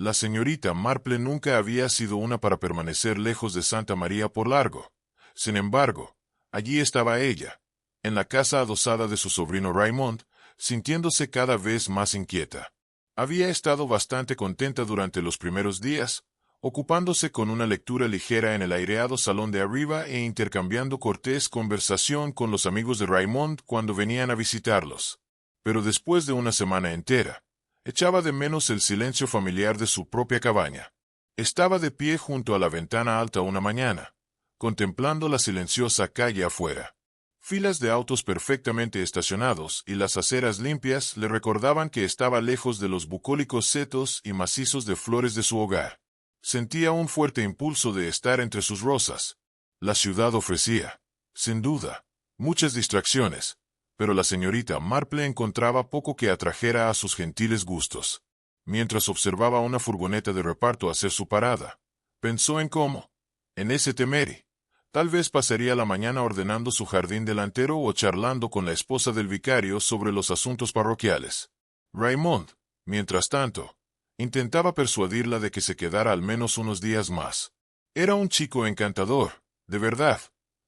La señorita Marple nunca había sido una para permanecer lejos de Santa María por largo. Sin embargo, allí estaba ella, en la casa adosada de su sobrino Raymond, sintiéndose cada vez más inquieta. Había estado bastante contenta durante los primeros días, ocupándose con una lectura ligera en el aireado salón de arriba e intercambiando cortés conversación con los amigos de Raymond cuando venían a visitarlos. Pero después de una semana entera, echaba de menos el silencio familiar de su propia cabaña. Estaba de pie junto a la ventana alta una mañana, contemplando la silenciosa calle afuera. Filas de autos perfectamente estacionados y las aceras limpias le recordaban que estaba lejos de los bucólicos setos y macizos de flores de su hogar. Sentía un fuerte impulso de estar entre sus rosas. La ciudad ofrecía, sin duda, muchas distracciones, pero la señorita Marple encontraba poco que atrajera a sus gentiles gustos. Mientras observaba una furgoneta de reparto hacer su parada, pensó en cómo, en ese Temeri, tal vez pasaría la mañana ordenando su jardín delantero o charlando con la esposa del vicario sobre los asuntos parroquiales. Raymond, mientras tanto, intentaba persuadirla de que se quedara al menos unos días más. Era un chico encantador, de verdad,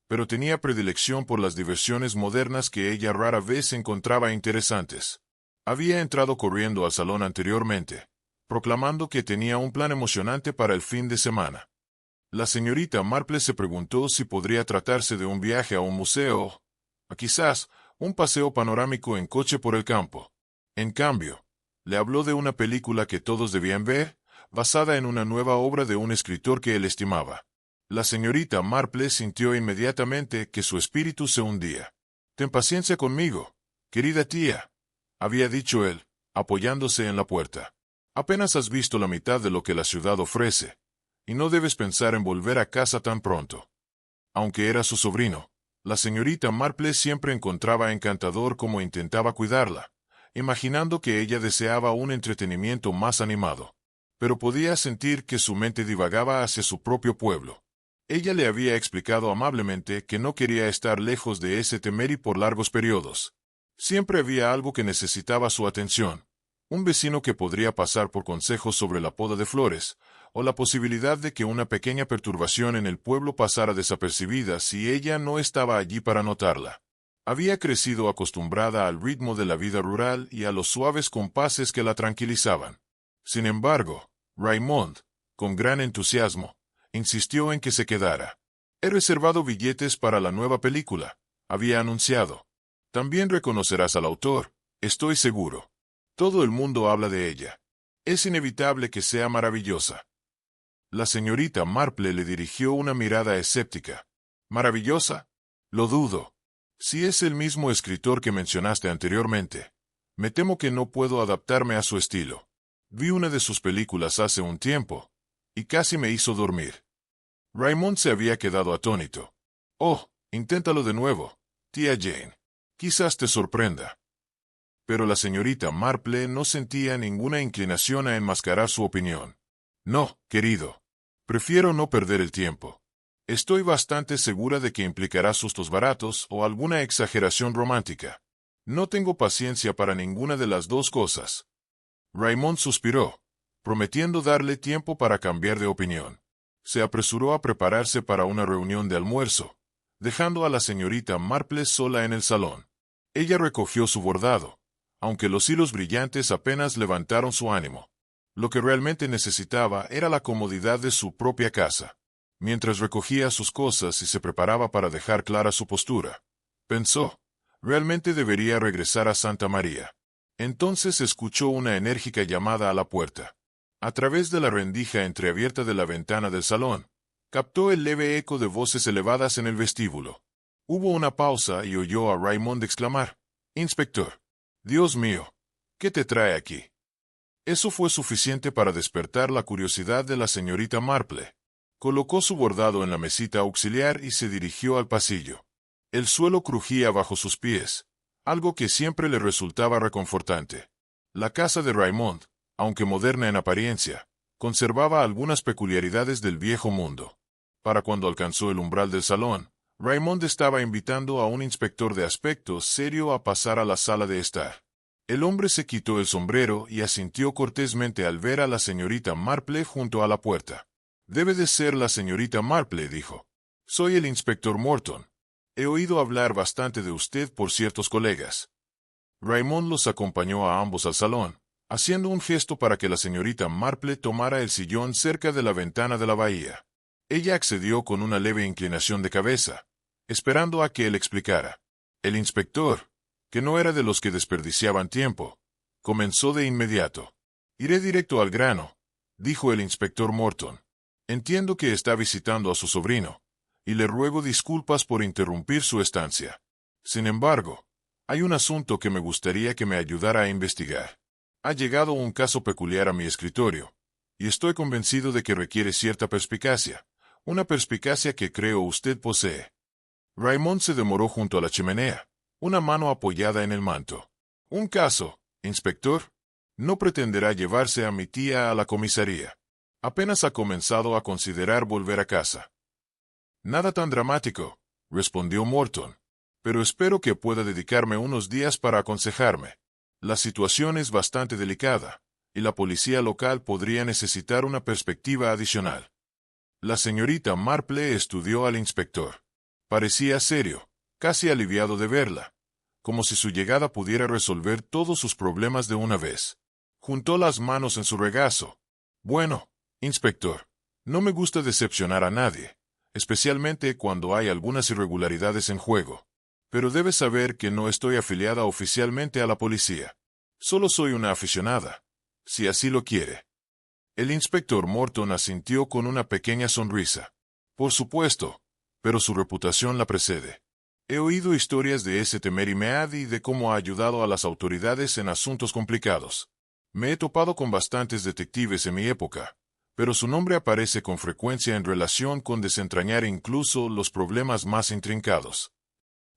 pero tenía predilección por las diversiones modernas que ella rara vez encontraba interesantes. Había entrado corriendo al salón anteriormente, proclamando que tenía un plan emocionante para el fin de semana. La señorita Marple se preguntó si podría tratarse de un viaje a un museo, o quizás un paseo panorámico en coche por el campo. En cambio, le habló de una película que todos debían ver, basada en una nueva obra de un escritor que él estimaba. La señorita Marple sintió inmediatamente que su espíritu se hundía. «Ten paciencia conmigo, querida tía», había dicho él, apoyándose en la puerta. «Apenas has visto la mitad de lo que la ciudad ofrece, y no debes pensar en volver a casa tan pronto». Aunque era su sobrino, la señorita Marple siempre encontraba encantador cómo intentaba cuidarla, imaginando que ella deseaba un entretenimiento más animado. Pero podía sentir que su mente divagaba hacia su propio pueblo. Ella le había explicado amablemente que no quería estar lejos de ese Temeri por largos periodos. Siempre había algo que necesitaba su atención. Un vecino que podría pasar por consejos sobre la poda de flores, o la posibilidad de que una pequeña perturbación en el pueblo pasara desapercibida si ella no estaba allí para notarla. Había crecido acostumbrada al ritmo de la vida rural y a los suaves compases que la tranquilizaban. Sin embargo, Raymond, con gran entusiasmo, insistió en que se quedara. «He reservado billetes para la nueva película», había anunciado. «También reconocerás al autor, estoy seguro. Todo el mundo habla de ella. Es inevitable que sea maravillosa». La señorita Marple le dirigió una mirada escéptica. «¿Maravillosa? Lo dudo. Si es el mismo escritor que mencionaste anteriormente, me temo que no puedo adaptarme a su estilo. Vi una de sus películas hace un tiempo, y casi me hizo dormir». Raymond se había quedado atónito. «Oh, inténtalo de nuevo, tía Jane. Quizás te sorprenda». Pero la señorita Marple no sentía ninguna inclinación a enmascarar su opinión. «No, querido. Prefiero no perder el tiempo. Estoy bastante segura de que implicará sustos baratos o alguna exageración romántica. No tengo paciencia para ninguna de las dos cosas». Raymond suspiró, prometiendo darle tiempo para cambiar de opinión. Se apresuró a prepararse para una reunión de almuerzo, dejando a la señorita Marple sola en el salón. Ella recogió su bordado, aunque los hilos brillantes apenas levantaron su ánimo. Lo que realmente necesitaba era la comodidad de su propia casa. Mientras recogía sus cosas y se preparaba para dejar clara su postura, pensó, realmente debería regresar a Santa María. Entonces escuchó una enérgica llamada a la puerta. A través de la rendija entreabierta de la ventana del salón, captó el leve eco de voces elevadas en el vestíbulo. Hubo una pausa y oyó a Raymond exclamar, «Inspector, Dios mío, ¿qué te trae aquí?». Eso fue suficiente para despertar la curiosidad de la señorita Marple. Colocó su bordado en la mesita auxiliar y se dirigió al pasillo. El suelo crujía bajo sus pies, algo que siempre le resultaba reconfortante. La casa de Raymond, aunque moderna en apariencia, conservaba algunas peculiaridades del viejo mundo. Para cuando alcanzó el umbral del salón, Raymond estaba invitando a un inspector de aspecto serio a pasar a la sala de estar. El hombre se quitó el sombrero y asintió cortésmente al ver a la señorita Marple junto a la puerta. «Debe de ser la señorita Marple», dijo. «Soy el inspector Morton. He oído hablar bastante de usted por ciertos colegas». Raymond los acompañó a ambos al salón, haciendo un gesto para que la señorita Marple tomara el sillón cerca de la ventana de la bahía. Ella accedió con una leve inclinación de cabeza, esperando a que él explicara. El inspector, que no era de los que desperdiciaban tiempo, comenzó de inmediato. «Iré directo al grano», dijo el inspector Morton. «Entiendo que está visitando a su sobrino, y le ruego disculpas por interrumpir su estancia. Sin embargo, hay un asunto que me gustaría que me ayudara a investigar. Ha llegado un caso peculiar a mi escritorio, y estoy convencido de que requiere cierta perspicacia, una perspicacia que creo usted posee». Raymond se demoró junto a la chimenea, una mano apoyada en el manto. «¿Un caso, inspector? No pretenderá llevarse a mi tía a la comisaría. Apenas ha comenzado a considerar volver a casa». «Nada tan dramático», respondió Morton, «pero espero que pueda dedicarme unos días para aconsejarme. La situación es bastante delicada, y la policía local podría necesitar una perspectiva adicional». La señorita Marple estudió al inspector. Parecía serio, casi aliviado de verla, como si su llegada pudiera resolver todos sus problemas de una vez. Juntó las manos en su regazo. «Bueno, inspector, no me gusta decepcionar a nadie, especialmente cuando hay algunas irregularidades en juego. Pero debes saber que no estoy afiliada oficialmente a la policía. Solo soy una aficionada, si así lo quiere». El inspector Morton asintió con una pequeña sonrisa. «Por supuesto, pero su reputación la precede. He oído historias de ese Temery Mead y de cómo ha ayudado a las autoridades en asuntos complicados. Me he topado con bastantes detectives en mi época, pero su nombre aparece con frecuencia en relación con desentrañar incluso los problemas más intrincados».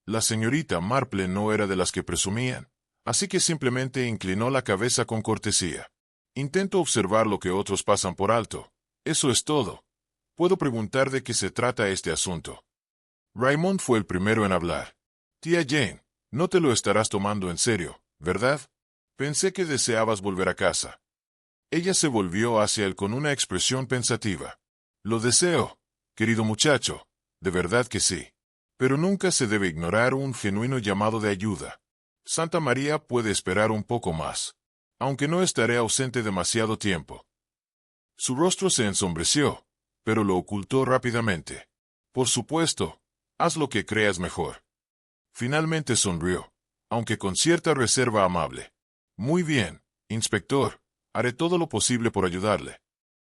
La señorita Marple no era de las que presumían, así que simplemente inclinó la cabeza con cortesía. «Intento observar lo que otros pasan por alto. Eso es todo. Puedo preguntar de qué se trata este asunto». Raymond fue el primero en hablar. «Tía Jane, no te lo estarás tomando en serio, ¿verdad? Pensé que deseabas volver a casa». Ella se volvió hacia él con una expresión pensativa. «Lo deseo, querido muchacho, de verdad que sí. Pero nunca se debe ignorar un genuino llamado de ayuda. Santa María puede esperar un poco más, aunque no estaré ausente demasiado tiempo». Su rostro se ensombreció, pero lo ocultó rápidamente. «Por supuesto, haz lo que creas mejor». Finalmente sonrió, aunque con cierta reserva amable. «Muy bien, inspector, haré todo lo posible por ayudarle».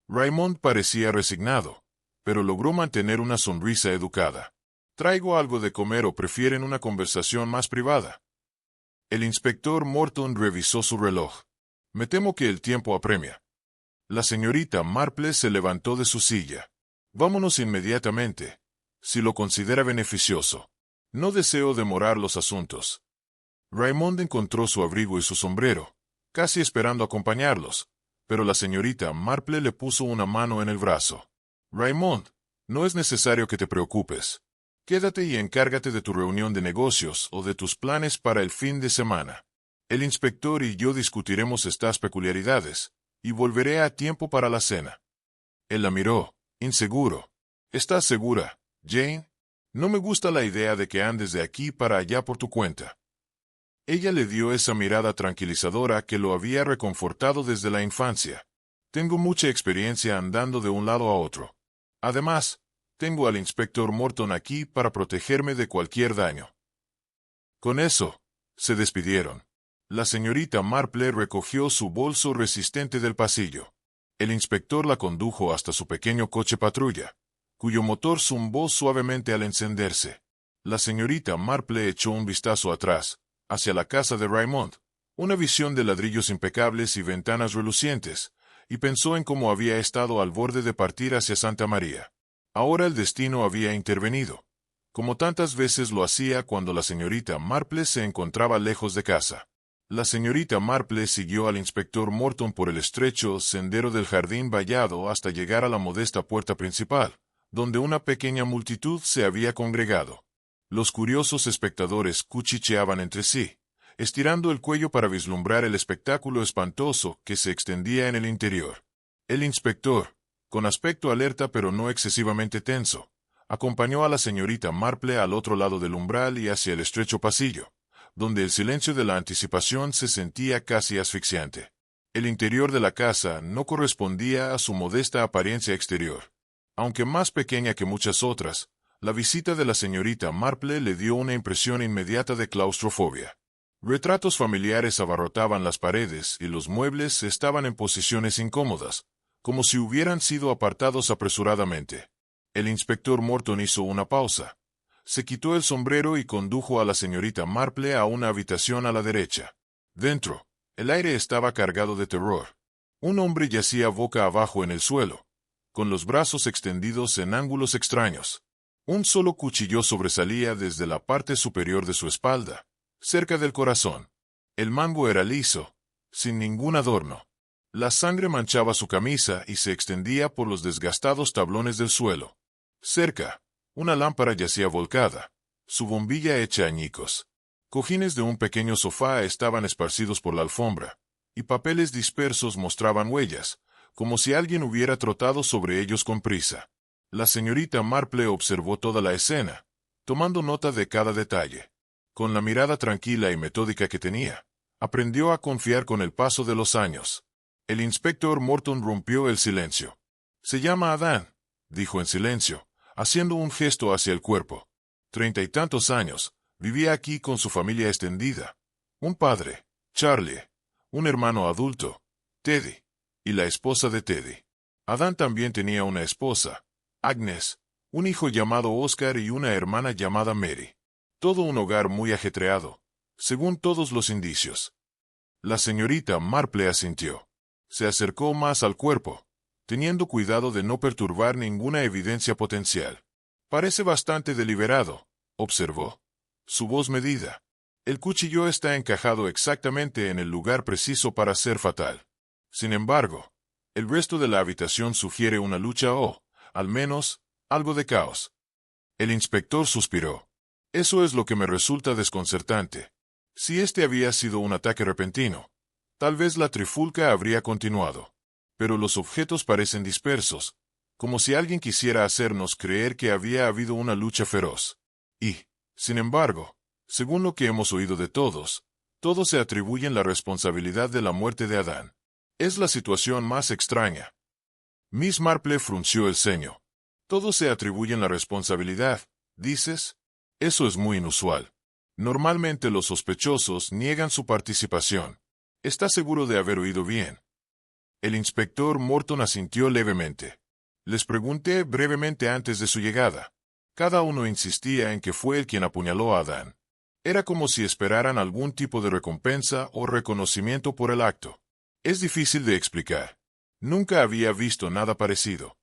Raymond parecía resignado, pero logró mantener una sonrisa educada. «¿Traigo algo de comer o prefieren una conversación más privada?» El inspector Morton revisó su reloj. «Me temo que el tiempo apremia». La señorita Marple se levantó de su silla. «Vámonos inmediatamente, si lo considera beneficioso. No deseo demorar los asuntos». Raymond encontró su abrigo y su sombrero, casi esperando acompañarlos, pero la señorita Marple le puso una mano en el brazo. «Raymond, no es necesario que te preocupes. Quédate y encárgate de tu reunión de negocios o de tus planes para el fin de semana. El inspector y yo discutiremos estas peculiaridades, y volveré a tiempo para la cena». Él la miró, inseguro. «¿Estás segura, Jane? No me gusta la idea de que andes de aquí para allá por tu cuenta». Ella le dio esa mirada tranquilizadora que lo había reconfortado desde la infancia. «Tengo mucha experiencia andando de un lado a otro. Además, tengo al inspector Morton aquí para protegerme de cualquier daño». Con eso, se despidieron. La señorita Marple recogió su bolso resistente del pasillo. El inspector la condujo hasta su pequeño coche patrulla, cuyo motor zumbó suavemente al encenderse. La señorita Marple echó un vistazo atrás, hacia la casa de Raymond, una visión de ladrillos impecables y ventanas relucientes, y pensó en cómo había estado al borde de partir hacia Santa María. Ahora el destino había intervenido, como tantas veces lo hacía cuando la señorita Marple se encontraba lejos de casa. La señorita Marple siguió al inspector Morton por el estrecho sendero del jardín vallado hasta llegar a la modesta puerta principal, donde una pequeña multitud se había congregado. Los curiosos espectadores cuchicheaban entre sí, estirando el cuello para vislumbrar el espectáculo espantoso que se extendía en el interior. El inspector, con aspecto alerta pero no excesivamente tenso, acompañó a la señorita Marple al otro lado del umbral y hacia el estrecho pasillo, donde el silencio de la anticipación se sentía casi asfixiante. El interior de la casa no correspondía a su modesta apariencia exterior. Aunque más pequeña que muchas otras, la visita de la señorita Marple le dio una impresión inmediata de claustrofobia. Retratos familiares abarrotaban las paredes y los muebles estaban en posiciones incómodas, como si hubieran sido apartados apresuradamente. El inspector Morton hizo una pausa. Se quitó el sombrero y condujo a la señorita Marple a una habitación a la derecha. Dentro, el aire estaba cargado de terror. Un hombre yacía boca abajo en el suelo, con los brazos extendidos en ángulos extraños. Un solo cuchillo sobresalía desde la parte superior de su espalda, cerca del corazón. El mango era liso, sin ningún adorno. La sangre manchaba su camisa y se extendía por los desgastados tablones del suelo. Cerca, una lámpara yacía volcada, su bombilla hecha añicos. Cojines de un pequeño sofá estaban esparcidos por la alfombra, y papeles dispersos mostraban huellas, como si alguien hubiera trotado sobre ellos con prisa. La señorita Marple observó toda la escena, tomando nota de cada detalle. Con la mirada tranquila y metódica que tenía, aprendió a confiar con el paso de los años. El inspector Morton rompió el silencio. «Se llama Adán», dijo en silencio, haciendo un gesto hacia el cuerpo. 30 y tantos años, vivía aquí con su familia extendida. Un padre, Charlie, un hermano adulto, Teddy, y la esposa de Teddy. Adán también tenía una esposa, Agnes, un hijo llamado Oscar y una hermana llamada Mary. Todo un hogar muy ajetreado, según todos los indicios. La señorita Marple asintió. Se acercó más al cuerpo, teniendo cuidado de no perturbar ninguna evidencia potencial. «Parece bastante deliberado», observó. Su voz medida. «El cuchillo está encajado exactamente en el lugar preciso para ser fatal. Sin embargo, el resto de la habitación sugiere una lucha o, al menos, algo de caos». El inspector suspiró. «Eso es lo que me resulta desconcertante. Si este había sido un ataque repentino, tal vez la trifulca habría continuado. Pero los objetos parecen dispersos, como si alguien quisiera hacernos creer que había habido una lucha feroz. Y, sin embargo, según lo que hemos oído de todos se atribuyen la responsabilidad de la muerte de Adán. Es la situación más extraña». Miss Marple frunció el ceño. «Todos se atribuyen la responsabilidad, ¿dices? Eso es muy inusual. Normalmente los sospechosos niegan su participación. ¿Estás seguro de haber oído bien?» El inspector Morton asintió levemente. «Les pregunté brevemente antes de su llegada. Cada uno insistía en que fue él quien apuñaló a Adán. Era como si esperaran algún tipo de recompensa o reconocimiento por el acto. Es difícil de explicar. Nunca había visto nada parecido».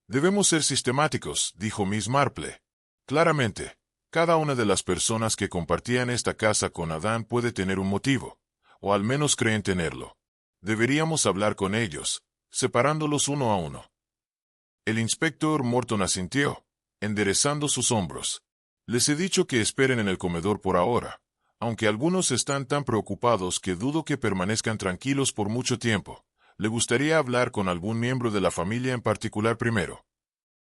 «Debemos ser sistemáticos», dijo Miss Marple. «Claramente, cada una de las personas que compartían esta casa con Adán puede tener un motivo, o al menos creen tenerlo. Deberíamos hablar con ellos, separándolos uno a uno». El inspector Morton asintió, enderezando sus hombros. «Les he dicho que esperen en el comedor por ahora, aunque algunos están tan preocupados que dudo que permanezcan tranquilos por mucho tiempo. ¿Le gustaría hablar con algún miembro de la familia en particular primero?»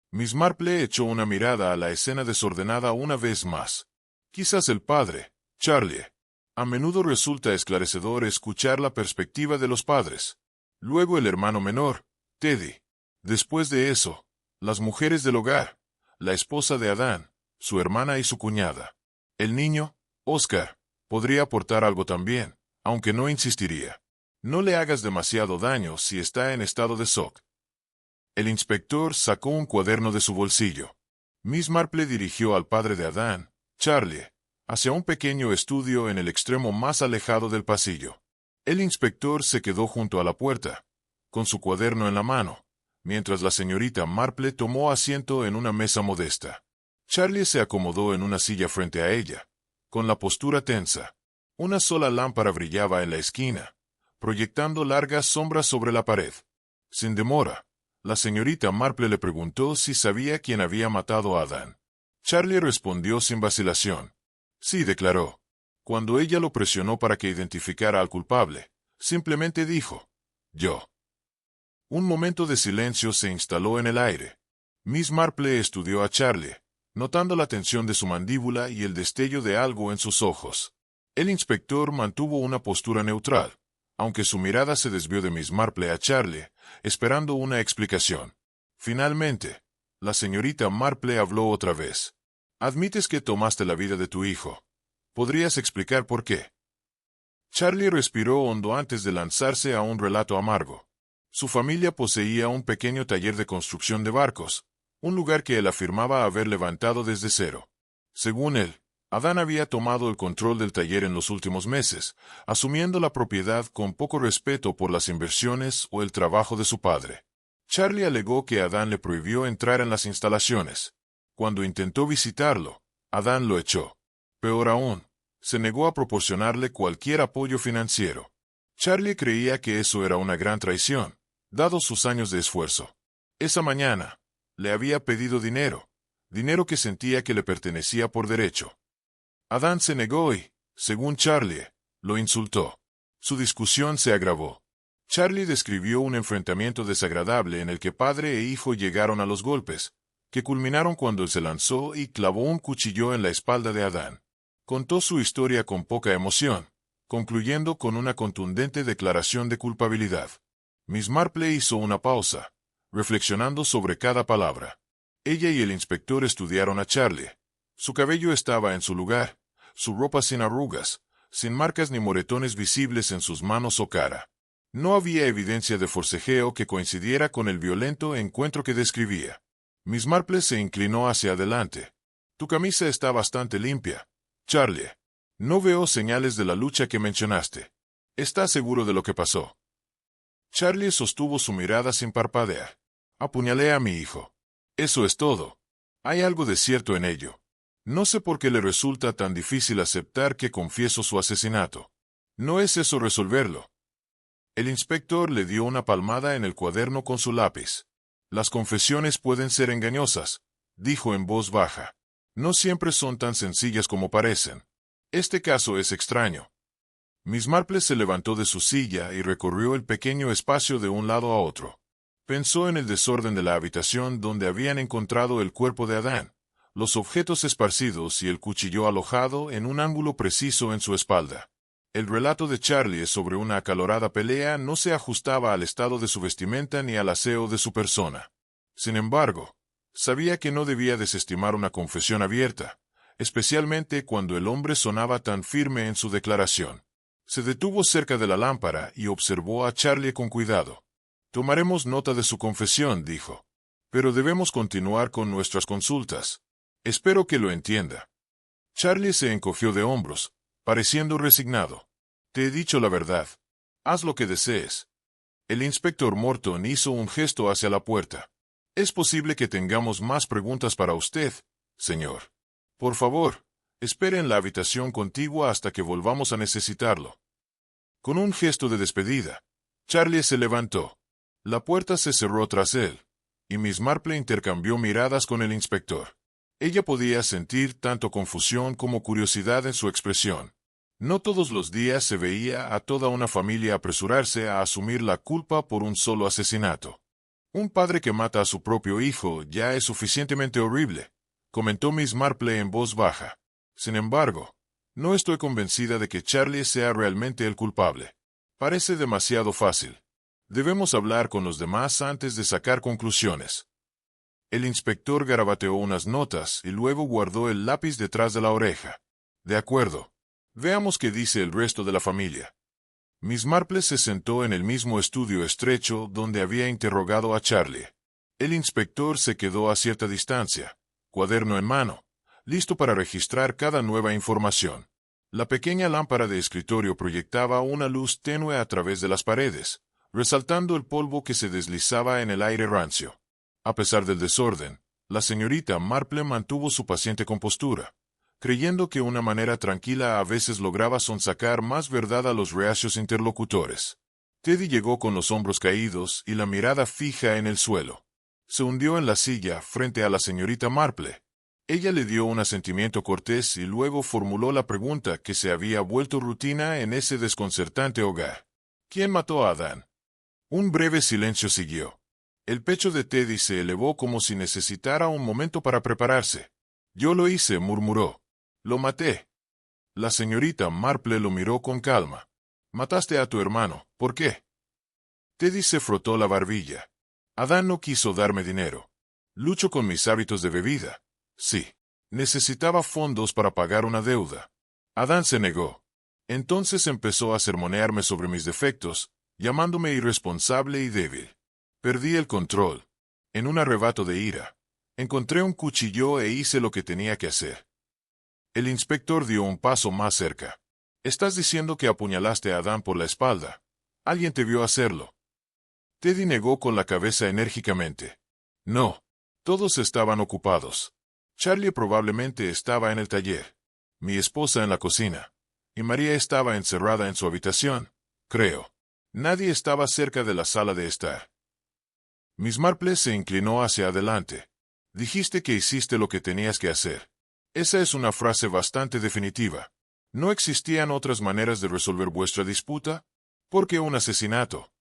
Miss Marple echó una mirada a la escena desordenada una vez más. Quizás el padre, Charlie. A menudo resulta esclarecedor escuchar la perspectiva de los padres. Luego el hermano menor, Teddy. Después de eso, las mujeres del hogar, la esposa de Adán, su hermana y su cuñada. El niño, Oscar, podría aportar algo también, aunque no insistiría. No le hagas demasiado daño si está en estado de shock. El inspector sacó un cuaderno de su bolsillo. Miss Marple dirigió al padre de Adán, Charlie, hacia un pequeño estudio en el extremo más alejado del pasillo. El inspector se quedó junto a la puerta, con su cuaderno en la mano, mientras la señorita Marple tomó asiento en una mesa modesta. Charlie se acomodó en una silla frente a ella, con la postura tensa. Una sola lámpara brillaba en la esquina, proyectando largas sombras sobre la pared. Sin demora, la señorita Marple le preguntó si sabía quién había matado a Adán. Charlie respondió sin vacilación. «Sí», declaró. Cuando ella lo presionó para que identificara al culpable, simplemente dijo, yo. Un momento de silencio se instaló en el aire. Miss Marple estudió a Charlie, notando la tensión de su mandíbula y el destello de algo en sus ojos. El inspector mantuvo una postura neutral, aunque su mirada se desvió de Miss Marple a Charlie, esperando una explicación. Finalmente, la señorita Marple habló otra vez. Admites que tomaste la vida de tu hijo. ¿Podrías explicar por qué? Charlie respiró hondo antes de lanzarse a un relato amargo. Su familia poseía un pequeño taller de construcción de barcos, un lugar que él afirmaba haber levantado desde cero. Según él, Adán había tomado el control del taller en los últimos meses, asumiendo la propiedad con poco respeto por las inversiones o el trabajo de su padre. Charlie alegó que Adán le prohibió entrar en las instalaciones. Cuando intentó visitarlo, Adán lo echó. Peor aún, se negó a proporcionarle cualquier apoyo financiero. Charlie creía que eso era una gran traición, dado sus años de esfuerzo. Esa mañana, le había pedido dinero que sentía que le pertenecía por derecho. Adán se negó y, según Charlie, lo insultó. Su discusión se agravó. Charlie describió un enfrentamiento desagradable en el que padre e hijo llegaron a los golpes, que culminaron cuando él se lanzó y clavó un cuchillo en la espalda de Adán. Contó su historia con poca emoción, concluyendo con una contundente declaración de culpabilidad. Miss Marple hizo una pausa, reflexionando sobre cada palabra. Ella y el inspector estudiaron a Charlie. Su cabello estaba en su lugar, su ropa sin arrugas, sin marcas ni moretones visibles en sus manos o cara. No había evidencia de forcejeo que coincidiera con el violento encuentro que describía. Miss Marple se inclinó hacia adelante. Tu camisa está bastante limpia, Charlie. No veo señales de la lucha que mencionaste. ¿Estás seguro de lo que pasó? Charlie sostuvo su mirada sin parpadear. Apuñalé a mi hijo. Eso es todo. Hay algo de cierto en ello. No sé por qué le resulta tan difícil aceptar que confieso su asesinato. No es eso resolverlo. El inspector le dio una palmada en el cuaderno con su lápiz. Las confesiones pueden ser engañosas, dijo en voz baja. No siempre son tan sencillas como parecen. Este caso es extraño. Miss Marple se levantó de su silla y recorrió el pequeño espacio de un lado a otro. Pensó en el desorden de la habitación donde habían encontrado el cuerpo de Adán, los objetos esparcidos y el cuchillo alojado en un ángulo preciso en su espalda. El relato de Charlie sobre una acalorada pelea no se ajustaba al estado de su vestimenta ni al aseo de su persona. Sin embargo, sabía que no debía desestimar una confesión abierta, especialmente cuando el hombre sonaba tan firme en su declaración. Se detuvo cerca de la lámpara y observó a Charlie con cuidado. Tomaremos nota de su confesión, dijo. Pero debemos continuar con nuestras consultas. Espero que lo entienda. Charlie se encogió de hombros, pareciendo resignado. Te he dicho la verdad. Haz lo que desees. El inspector Morton hizo un gesto hacia la puerta. Es posible que tengamos más preguntas para usted, señor. Por favor, espere en la habitación contigua hasta que volvamos a necesitarlo. Con un gesto de despedida, Charlie se levantó. La puerta se cerró tras él, y Miss Marple intercambió miradas con el inspector. Ella podía sentir tanto confusión como curiosidad en su expresión. No todos los días se veía a toda una familia apresurarse a asumir la culpa por un solo asesinato. Un padre que mata a su propio hijo ya es suficientemente horrible, comentó Miss Marple en voz baja. Sin embargo, no estoy convencida de que Charlie sea realmente el culpable. Parece demasiado fácil. Debemos hablar con los demás antes de sacar conclusiones. El inspector garabateó unas notas y luego guardó el lápiz detrás de la oreja. De acuerdo. Veamos qué dice el resto de la familia. Miss Marple se sentó en el mismo estudio estrecho donde había interrogado a Charlie. El inspector se quedó a cierta distancia, cuaderno en mano, listo para registrar cada nueva información. La pequeña lámpara de escritorio proyectaba una luz tenue a través de las paredes, resaltando el polvo que se deslizaba en el aire rancio. A pesar del desorden, la señorita Marple mantuvo su paciente compostura, creyendo que una manera tranquila a veces lograba sonsacar más verdad a los reacios interlocutores. Teddy llegó con los hombros caídos y la mirada fija en el suelo. Se hundió en la silla frente a la señorita Marple. Ella le dio un asentimiento cortés y luego formuló la pregunta que se había vuelto rutina en ese desconcertante hogar. ¿Quién mató a Adán? Un breve silencio siguió. El pecho de Teddy se elevó como si necesitara un momento para prepararse. Yo lo hice, murmuró. Lo maté. La señorita Marple lo miró con calma. Mataste a tu hermano, ¿por qué? Teddy se frotó la barbilla. Adán no quiso darme dinero. Lucho con mis hábitos de bebida. Sí. Necesitaba fondos para pagar una deuda. Adán se negó. Entonces empezó a sermonearme sobre mis defectos, llamándome irresponsable y débil. Perdí el control. En un arrebato de ira, encontré un cuchillo e hice lo que tenía que hacer. El inspector dio un paso más cerca. Estás diciendo que apuñalaste a Adán por la espalda. Alguien te vio hacerlo. Teddy negó con la cabeza enérgicamente. No. Todos estaban ocupados. Charlie probablemente estaba en el taller. Mi esposa en la cocina. Y María estaba encerrada en su habitación, creo. Nadie estaba cerca de la sala de estar. Miss Marple se inclinó hacia adelante. Dijiste que hiciste lo que tenías que hacer. Esa es una frase bastante definitiva. ¿No existían otras maneras de resolver vuestra disputa? ¿Por qué un asesinato?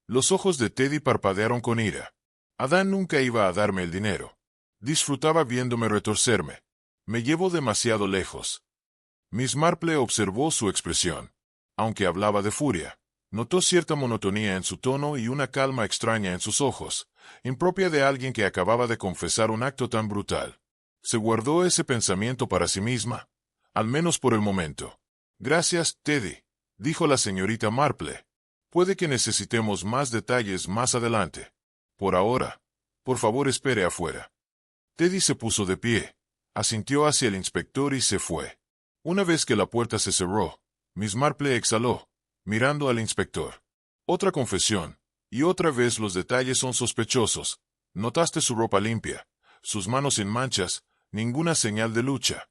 Los ojos de Teddy parpadearon con ira. Adán nunca iba a darme el dinero. Disfrutaba viéndome retorcerme. Me llevó demasiado lejos. Miss Marple observó su expresión. Aunque hablaba de furia, notó cierta monotonía en su tono y una calma extraña en sus ojos, impropia de alguien que acababa de confesar un acto tan brutal. Se guardó ese pensamiento para sí misma, al menos por el momento. Gracias, Teddy, dijo la señorita Marple. Puede que necesitemos más detalles más adelante. Por ahora, por favor espere afuera. Teddy se puso de pie, asintió hacia el inspector y se fue. Una vez que la puerta se cerró, Miss Marple exhaló, mirando al inspector. Otra confesión, y otra vez los detalles son sospechosos. Notaste su ropa limpia, sus manos sin manchas, ninguna señal de lucha.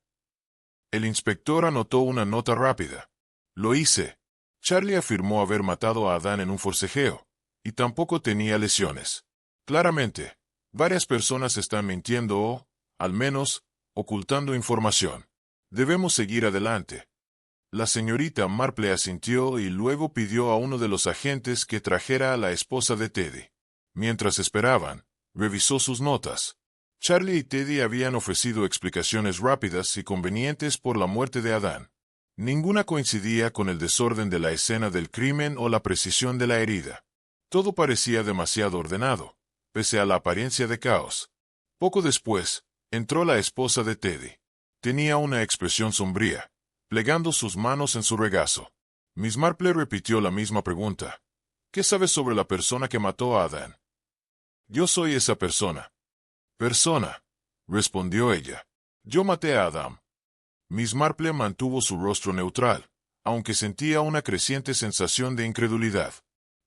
El inspector anotó una nota rápida. Lo hice. Charlie afirmó haber matado a Adán en un forcejeo, y tampoco tenía lesiones. Claramente, varias personas están mintiendo o, al menos, ocultando información. Debemos seguir adelante. La señorita Marple asintió y luego pidió a uno de los agentes que trajera a la esposa de Teddy. Mientras esperaban, revisó sus notas. Charlie y Teddy habían ofrecido explicaciones rápidas y convenientes por la muerte de Adán. Ninguna coincidía con el desorden de la escena del crimen o la precisión de la herida. Todo parecía demasiado ordenado, pese a la apariencia de caos. Poco después, entró la esposa de Teddy. Tenía una expresión sombría, plegando sus manos en su regazo. Miss Marple repitió la misma pregunta. ¿Qué sabes sobre la persona que mató a Adán? Yo soy esa persona. Persona, respondió ella. Yo maté a Adán. Miss Marple mantuvo su rostro neutral, aunque sentía una creciente sensación de incredulidad.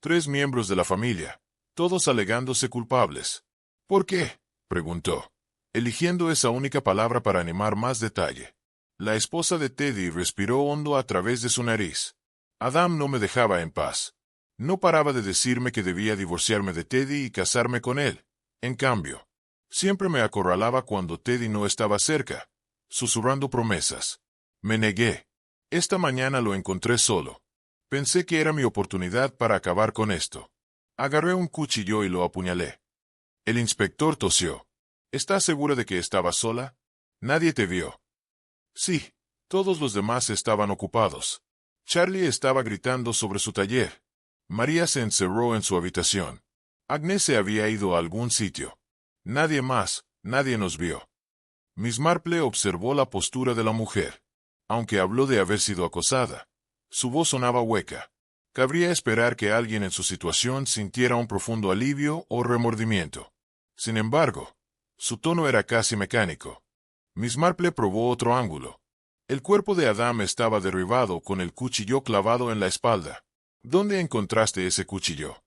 3 miembros de la familia, todos alegándose culpables. ¿Por qué?, preguntó, eligiendo esa única palabra para animar más detalle. La esposa de Teddy respiró hondo a través de su nariz. Adán no me dejaba en paz. No paraba de decirme que debía divorciarme de Teddy y casarme con él. En cambio, siempre me acorralaba cuando Teddy no estaba cerca, susurrando promesas. Me negué. Esta mañana lo encontré solo. Pensé que era mi oportunidad para acabar con esto. Agarré un cuchillo y lo apuñalé. El inspector tosió. ¿Estás segura de que estaba sola? Nadie te vio. Sí, todos los demás estaban ocupados. Charlie estaba gritando sobre su taller. María se encerró en su habitación. Agnes se había ido a algún sitio. Nadie más, nadie nos vio. Miss Marple observó la postura de la mujer. Aunque habló de haber sido acosada, su voz sonaba hueca. Cabría esperar que alguien en su situación sintiera un profundo alivio o remordimiento. Sin embargo, su tono era casi mecánico. Miss Marple probó otro ángulo. El cuerpo de Adán estaba derribado con el cuchillo clavado en la espalda. ¿Dónde encontraste ese cuchillo?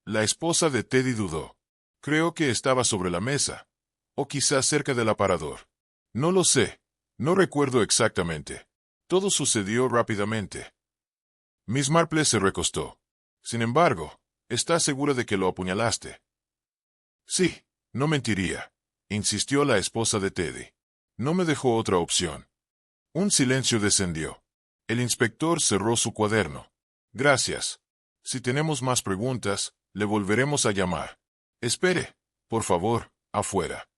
La esposa de Teddy dudó. Creo que estaba sobre la mesa. O quizás cerca del aparador. No lo sé. No recuerdo exactamente. Todo sucedió rápidamente. Miss Marple se recostó. Sin embargo, ¿estás segura de que lo apuñalaste? Sí, no mentiría. insistió la esposa de Teddy. No me dejó otra opción. Un silencio descendió. El inspector cerró su cuaderno. Gracias. Si tenemos más preguntas, le volveremos a llamar. Espere, por favor, afuera.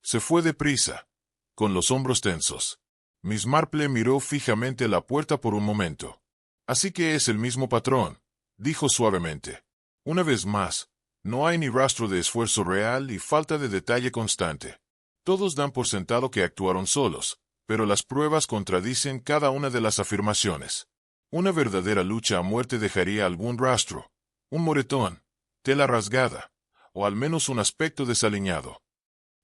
Se fue deprisa, con los hombros tensos. Miss Marple miró fijamente la puerta por un momento. Así que es el mismo patrón, dijo suavemente. Una vez más, no hay ni rastro de esfuerzo real y falta de detalle constante. Todos dan por sentado que actuaron solos, pero las pruebas contradicen cada una de las afirmaciones. Una verdadera lucha a muerte dejaría algún rastro, un moretón, tela rasgada, o al menos un aspecto desaliñado.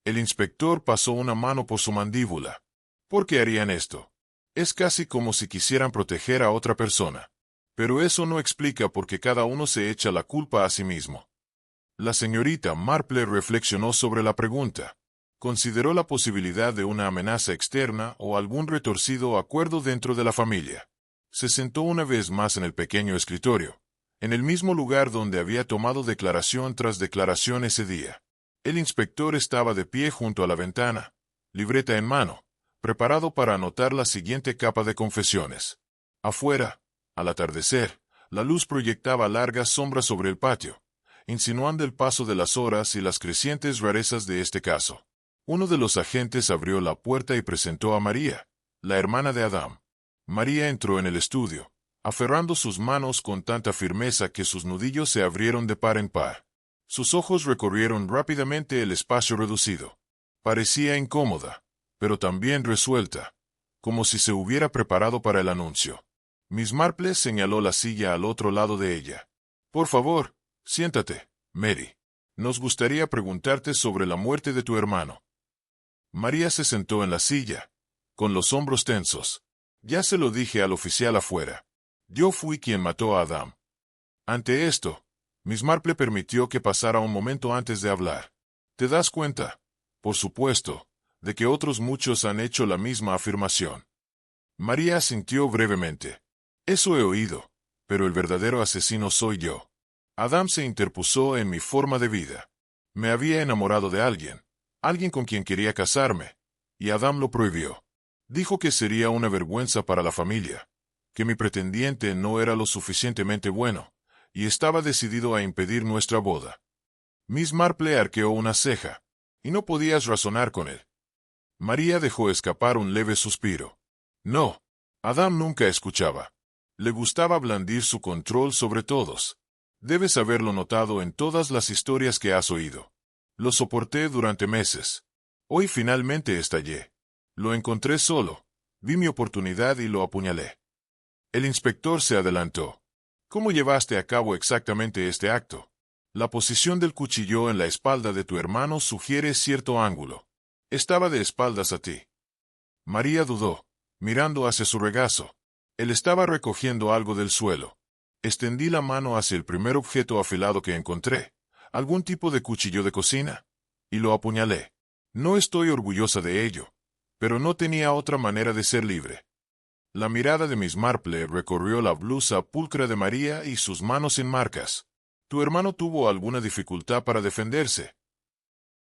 El inspector pasó una mano por su mandíbula. ¿Por qué harían esto? Es casi como si quisieran proteger a otra persona. Pero eso no explica por qué cada uno se echa la culpa a sí mismo. La señorita Marple reflexionó sobre la pregunta. Consideró la posibilidad de una amenaza externa o algún retorcido acuerdo dentro de la familia. Se sentó una vez más en el pequeño escritorio, en el mismo lugar donde había tomado declaración tras declaración ese día. El inspector estaba de pie junto a la ventana, libreta en mano, preparado para anotar la siguiente capa de confesiones. Afuera, al atardecer, la luz proyectaba largas sombras sobre el patio, insinuando el paso de las horas y las crecientes rarezas de este caso. Uno de los agentes abrió la puerta y presentó a María, la hermana de Adam. María entró en el estudio, aferrando sus manos con tanta firmeza que sus nudillos se abrieron de par en par. Sus ojos recorrieron rápidamente el espacio reducido. Parecía incómoda, pero también resuelta, como si se hubiera preparado para el anuncio. Miss Marple señaló la silla al otro lado de ella. Por favor, siéntate, Mary. Nos gustaría preguntarte sobre la muerte de tu hermano. María se sentó en la silla, con los hombros tensos. Ya se lo dije al oficial afuera. Yo fui quien mató a Adam. Ante esto, Miss Marple permitió que pasara un momento antes de hablar. ¿Te das cuenta? Por supuesto, de que otros muchos han hecho la misma afirmación. María asintió brevemente. Eso he oído, pero el verdadero asesino soy yo. Adam se interpuso en mi forma de vida. Me había enamorado de alguien con quien quería casarme, y Adam lo prohibió. Dijo que sería una vergüenza para la familia, que mi pretendiente no era lo suficientemente bueno, y estaba decidido a impedir nuestra boda. Miss Marple arqueó una ceja, y no podías razonar con él. María dejó escapar un leve suspiro. No, Adam nunca escuchaba. Le gustaba blandir su control sobre todos. Debes haberlo notado en todas las historias que has oído. Lo soporté durante meses. Hoy finalmente estallé. Lo encontré solo. Vi mi oportunidad y lo apuñalé. El inspector se adelantó. ¿Cómo llevaste a cabo exactamente este acto? La posición del cuchillo en la espalda de tu hermano sugiere cierto ángulo. Estaba de espaldas a ti. María dudó, mirando hacia su regazo. Él estaba recogiendo algo del suelo. Extendí la mano hacia el primer objeto afilado que encontré, algún tipo de cuchillo de cocina, y lo apuñalé. No estoy orgullosa de ello, pero no tenía otra manera de ser libre. La mirada de Miss Marple recorrió la blusa pulcra de María y sus manos sin marcas. ¿Tu hermano tuvo alguna dificultad para defenderse?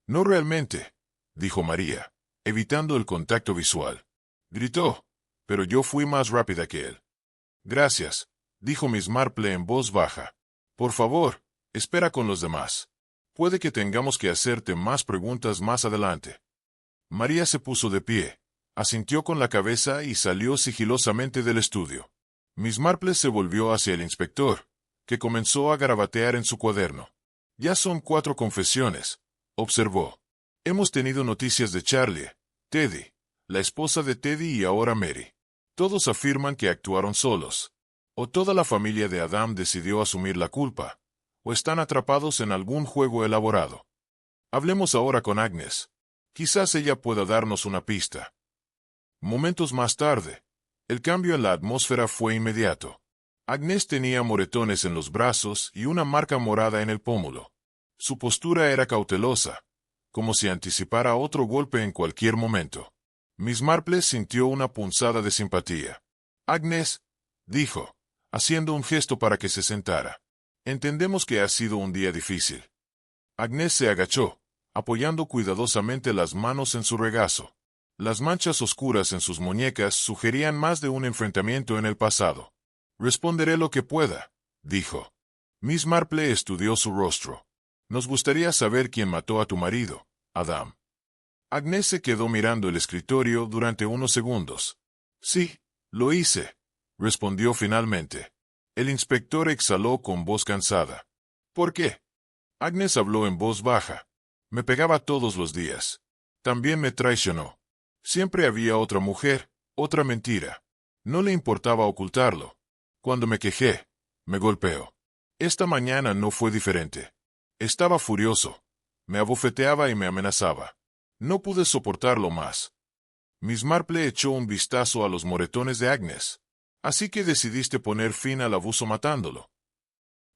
No realmente, dijo María, evitando el contacto visual. Gritó, pero yo fui más rápida que él. Gracias, dijo Miss Marple en voz baja. Por favor, espera con los demás. Puede que tengamos que hacerte más preguntas más adelante. María se puso de pie, asintió con la cabeza y salió sigilosamente del estudio. Miss Marple se volvió hacia el inspector, que comenzó a garabatear en su cuaderno. Ya son 4 confesiones, observó. Hemos tenido noticias de Charlie, Teddy, la esposa de Teddy y ahora Mary. Todos afirman que actuaron solos. O toda la familia de Adam decidió asumir la culpa, o están atrapados en algún juego elaborado. Hablemos ahora con Agnes. Quizás ella pueda darnos una pista. Momentos más tarde, el cambio en la atmósfera fue inmediato. Agnes tenía moretones en los brazos y una marca morada en el pómulo. Su postura era cautelosa, como si anticipara otro golpe en cualquier momento. Miss Marple sintió una punzada de simpatía. Agnes, dijo, haciendo un gesto para que se sentara. Entendemos que ha sido un día difícil. Agnes se agachó, apoyando cuidadosamente las manos en su regazo. Las manchas oscuras en sus muñecas sugerían más de un enfrentamiento en el pasado. Responderé lo que pueda, dijo. Miss Marple estudió su rostro. Nos gustaría saber quién mató a tu marido, Adam. Agnes se quedó mirando el escritorio durante unos segundos. Sí, lo hice, respondió finalmente. El inspector exhaló con voz cansada. ¿Por qué? Agnes habló en voz baja. Me pegaba todos los días. También me traicionó. Siempre había otra mujer, otra mentira. No le importaba ocultarlo. Cuando me quejé, me golpeó. Esta mañana no fue diferente. Estaba furioso. Me abofeteaba y me amenazaba. No pude soportarlo más. Miss Marple echó un vistazo a los moretones de Agnes. Así que decidiste poner fin al abuso matándolo.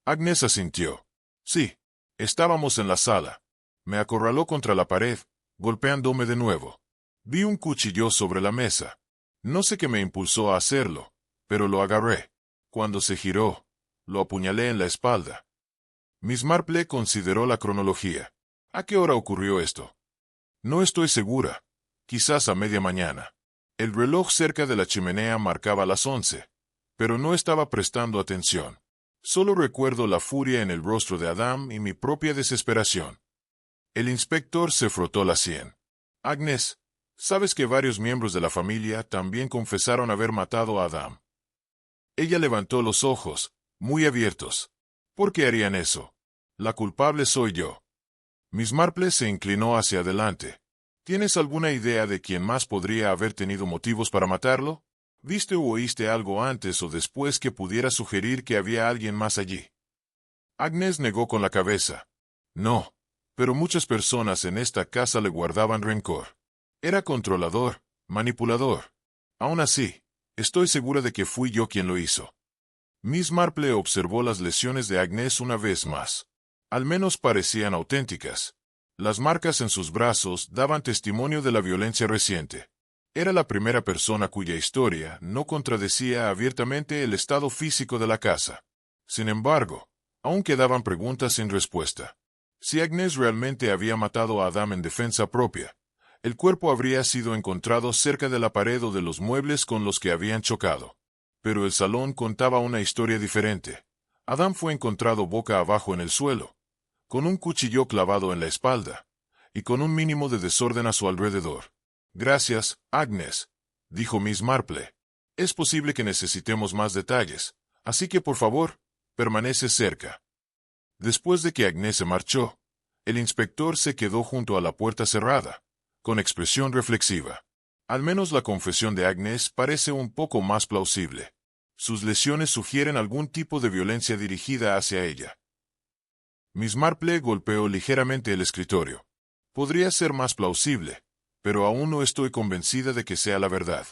Agnes asintió. Sí. Estábamos en la sala. Me acorraló contra la pared, golpeándome de nuevo. Vi un cuchillo sobre la mesa. No sé qué me impulsó a hacerlo, pero lo agarré. Cuando se giró, lo apuñalé en la espalda. Miss Marple consideró la cronología. ¿A qué hora ocurrió esto? No estoy segura. Quizás a media mañana. El reloj cerca de la chimenea marcaba las 11, pero no estaba prestando atención. Solo recuerdo la furia en el rostro de Adam y mi propia desesperación. El inspector se frotó la sien. Agnes, sabes que varios miembros de la familia también confesaron haber matado a Adam. Ella levantó los ojos, muy abiertos. ¿Por qué harían eso? La culpable soy yo. Miss Marple se inclinó hacia adelante. ¿Tienes alguna idea de quién más podría haber tenido motivos para matarlo? ¿Viste o oíste algo antes o después que pudiera sugerir que había alguien más allí? Agnes negó con la cabeza. No, pero muchas personas en esta casa le guardaban rencor. Era controlador, manipulador. Aún así, estoy segura de que fui yo quien lo hizo. Miss Marple observó las lesiones de Agnes una vez más. Al menos parecían auténticas. Las marcas en sus brazos daban testimonio de la violencia reciente. Era la primera persona cuya historia no contradecía abiertamente el estado físico de la casa. Sin embargo, aún quedaban preguntas sin respuesta. Si Agnes realmente había matado a Adam en defensa propia, el cuerpo habría sido encontrado cerca de la pared o de los muebles con los que habían chocado. Pero el salón contaba una historia diferente. Adam fue encontrado boca abajo en el suelo, con un cuchillo clavado en la espalda, y con un mínimo de desorden a su alrededor. Gracias, Agnes, dijo Miss Marple. Es posible que necesitemos más detalles, así que por favor, permanece cerca. Después de que Agnes se marchó, el inspector se quedó junto a la puerta cerrada, con expresión reflexiva. Al menos la confesión de Agnes parece un poco más plausible. Sus lesiones sugieren algún tipo de violencia dirigida hacia ella. Miss Marple golpeó ligeramente el escritorio. Podría ser más plausible, pero aún no estoy convencida de que sea la verdad.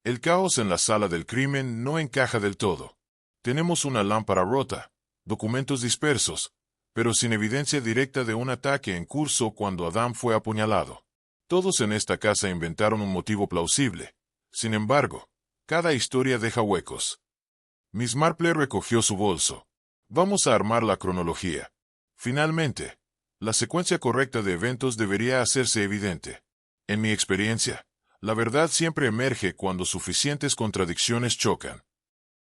El caos en la sala del crimen no encaja del todo. Tenemos una lámpara rota, documentos dispersos, pero sin evidencia directa de un ataque en curso cuando Adam fue apuñalado. Todos en esta casa inventaron un motivo plausible. Sin embargo, cada historia deja huecos. Miss Marple recogió su bolso. Vamos a armar la cronología. Finalmente, la secuencia correcta de eventos debería hacerse evidente. En mi experiencia, la verdad siempre emerge cuando suficientes contradicciones chocan.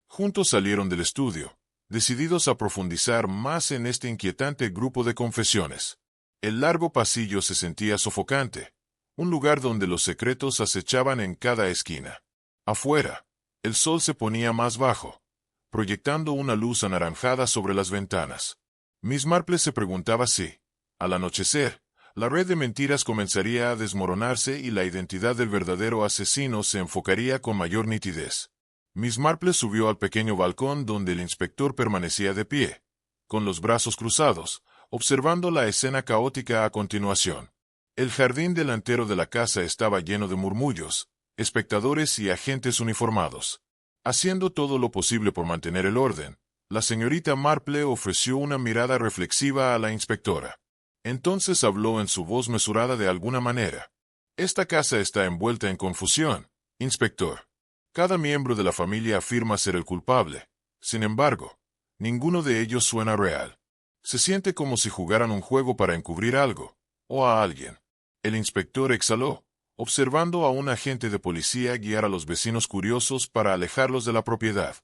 Juntos salieron del estudio, decididos a profundizar más en este inquietante grupo de confesiones. El largo pasillo se sentía sofocante, un lugar donde los secretos acechaban en cada esquina. Afuera, el sol se ponía más bajo, proyectando una luz anaranjada sobre las ventanas. Miss Marple se preguntaba si, al anochecer, la red de mentiras comenzaría a desmoronarse y la identidad del verdadero asesino se enfocaría con mayor nitidez. Miss Marple subió al pequeño balcón donde el inspector permanecía de pie, con los brazos cruzados, observando la escena caótica a continuación. El jardín delantero de la casa estaba lleno de murmullos, espectadores y agentes uniformados. Haciendo todo lo posible por mantener el orden, la señorita Marple ofreció una mirada reflexiva a la inspectora. Entonces habló en su voz mesurada de alguna manera. Esta casa está envuelta en confusión, inspector. Cada miembro de la familia afirma ser el culpable. Sin embargo, ninguno de ellos suena real. Se siente como si jugaran un juego para encubrir algo, ¿O a alguien? El inspector exhaló, observando a un agente de policía guiar a los vecinos curiosos para alejarlos de la propiedad.